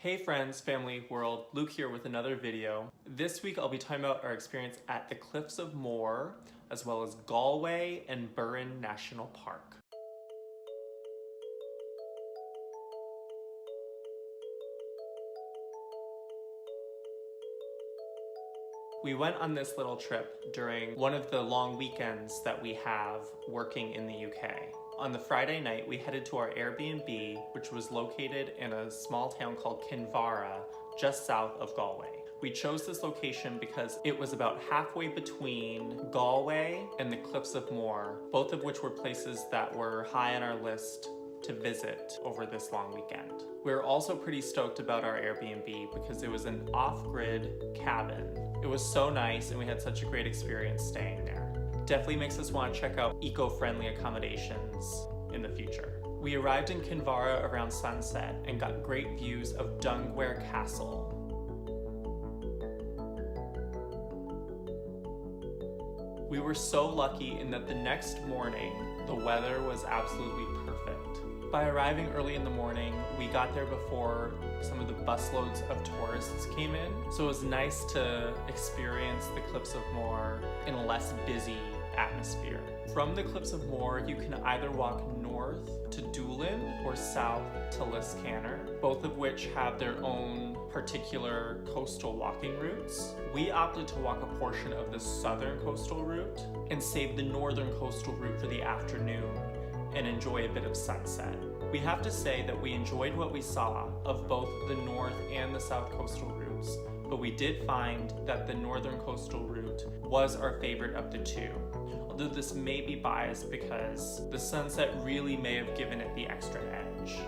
Hey friends, family, world, Luke here with another video. This week I'll be talking about our experience at the Cliffs of Moher, as well as Galway and Burren National Park. We went on this little trip during one of the long weekends that we have working in the UK. On the Friday night, we headed to our Airbnb, which was located in a small town called Kinvara, just south of Galway. We chose this location because it was about halfway between Galway and the Cliffs of Moher, both of which were places that were high on our list to visit over this long weekend. We were also pretty stoked about our Airbnb because it was an off-grid cabin. It was so nice and we had such a great experience staying there. Definitely makes us want to check out eco-friendly accommodations in the future. We arrived in Kinvara around sunset and got great views of Dunware Castle. We were so lucky in that the next morning, the weather was absolutely perfect. By arriving early in the morning, we got there before some of the busloads of tourists came in, so it was nice to experience the Cliffs of Moher in a less busy atmosphere. From the Cliffs of Moher, you can either walk north to Doolin or south to Liscannor, both of which have their own particular coastal walking routes. We opted to walk a portion of the southern coastal route and save the northern coastal route for the afternoon and enjoy a bit of sunset. We have to say that we enjoyed what we saw of both the north and the south coastal routes, but we did find that the northern coastal route was our favorite of the two. Although this may be biased because the sunset really may have given it the extra edge.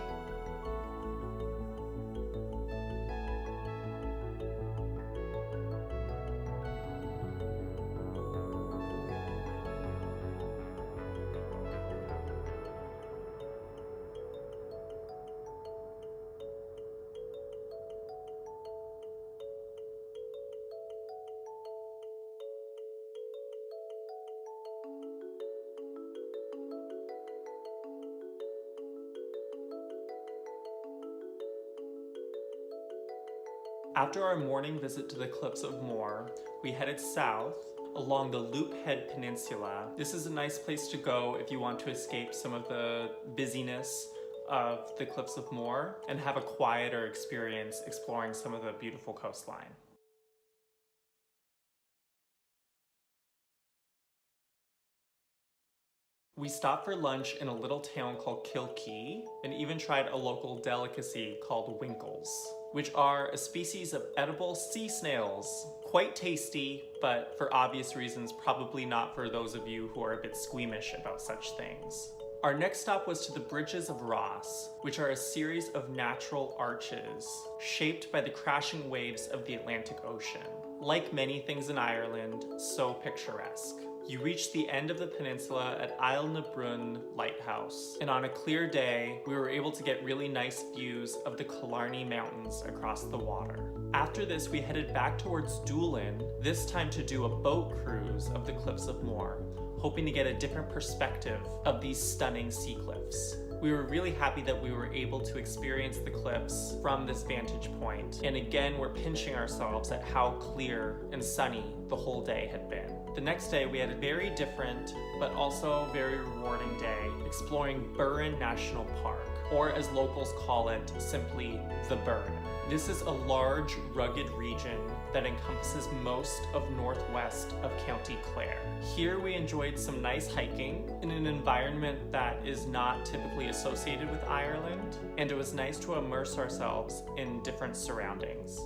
After our morning visit to the Cliffs of Moher, we headed south along the Loop Head Peninsula. This is a nice place to go if you want to escape some of the busyness of the Cliffs of Moher and have a quieter experience exploring some of the beautiful coastline. We stopped for lunch in a little town called Kilkee and even tried a local delicacy called winkles, which are a species of edible sea snails. Quite tasty, but for obvious reasons, probably not for those of you who are a bit squeamish about such things. Our next stop was to the Bridges of Ross, which are a series of natural arches shaped by the crashing waves of the Atlantic Ocean. Like many things in Ireland, so picturesque. You reach the end of the peninsula at Isle na Brún Lighthouse, and on a clear day, we were able to get really nice views of the Killarney Mountains across the water. After this, we headed back towards Doolin, this time to do a boat cruise of the Cliffs of Moher, hoping to get a different perspective of these stunning sea cliffs. We were really happy that we were able to experience the cliffs from this vantage point, and again, we're pinching ourselves at how clear and sunny the whole day had been. The next day, we had a very different, but also very rewarding day, exploring Burren National Park, or as locals call it, simply the Burren. This is a large, rugged region that encompasses most of northwest of County Clare. Here we enjoyed some nice hiking in an environment that is not typically associated with Ireland, and it was nice to immerse ourselves in different surroundings.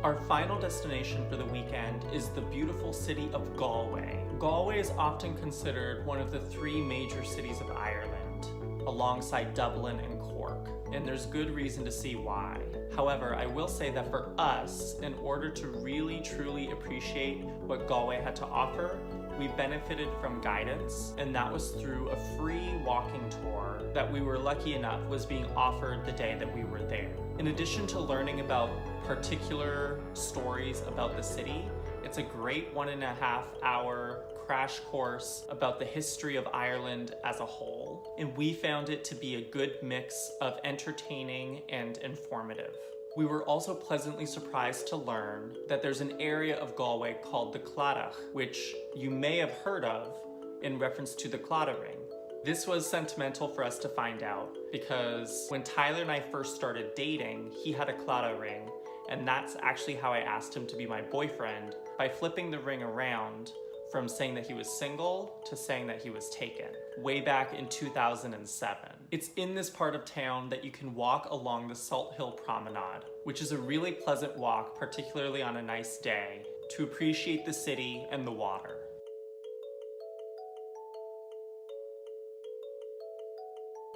Our final destination for the weekend is the beautiful city of Galway. Galway is often considered one of the three major cities of Ireland, alongside Dublin and Cork, and there's good reason to see why. However, I will say that for us, in order to really truly appreciate what Galway had to offer, we benefited from guidance, and that was through a free walking tour that we were lucky enough was being offered the day that we were there. In addition to learning about particular stories about the city, it's a great 1.5 hour crash course about the history of Ireland as a whole. and we found it to be a good mix of entertaining and informative. We were also pleasantly surprised to learn that there's an area of Galway called the Clodagh, which you may have heard of in reference to the Claddagh ring. This was sentimental for us to find out because when Tyler and I first started dating, he had a Claddagh ring, and that's actually how I asked him to be my boyfriend, by flipping the ring around from saying that he was single to saying that he was taken, way back in 2007. It's in this part of town that you can walk along the Salt Hill Promenade, which is a really pleasant walk, particularly on a nice day, to appreciate the city and the water.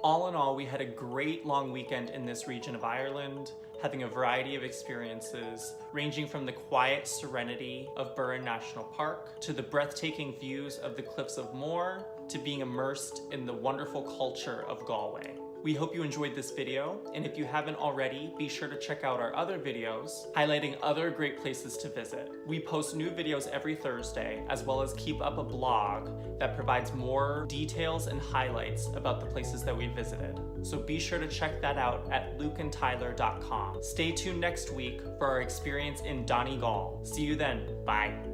All in all, we had a great long weekend in this region of Ireland, having a variety of experiences, ranging from the quiet serenity of Burren National Park, to the breathtaking views of the Cliffs of Moher, to being immersed in the wonderful culture of Galway. We hope you enjoyed this video, and if you haven't already, be sure to check out our other videos highlighting other great places to visit. We post new videos every Thursday, as well as keep up a blog that provides more details and highlights about the places that we visited. So be sure to check that out at lukeandtyler.com. Stay tuned next week for our experience in Donegal. See you then. Bye.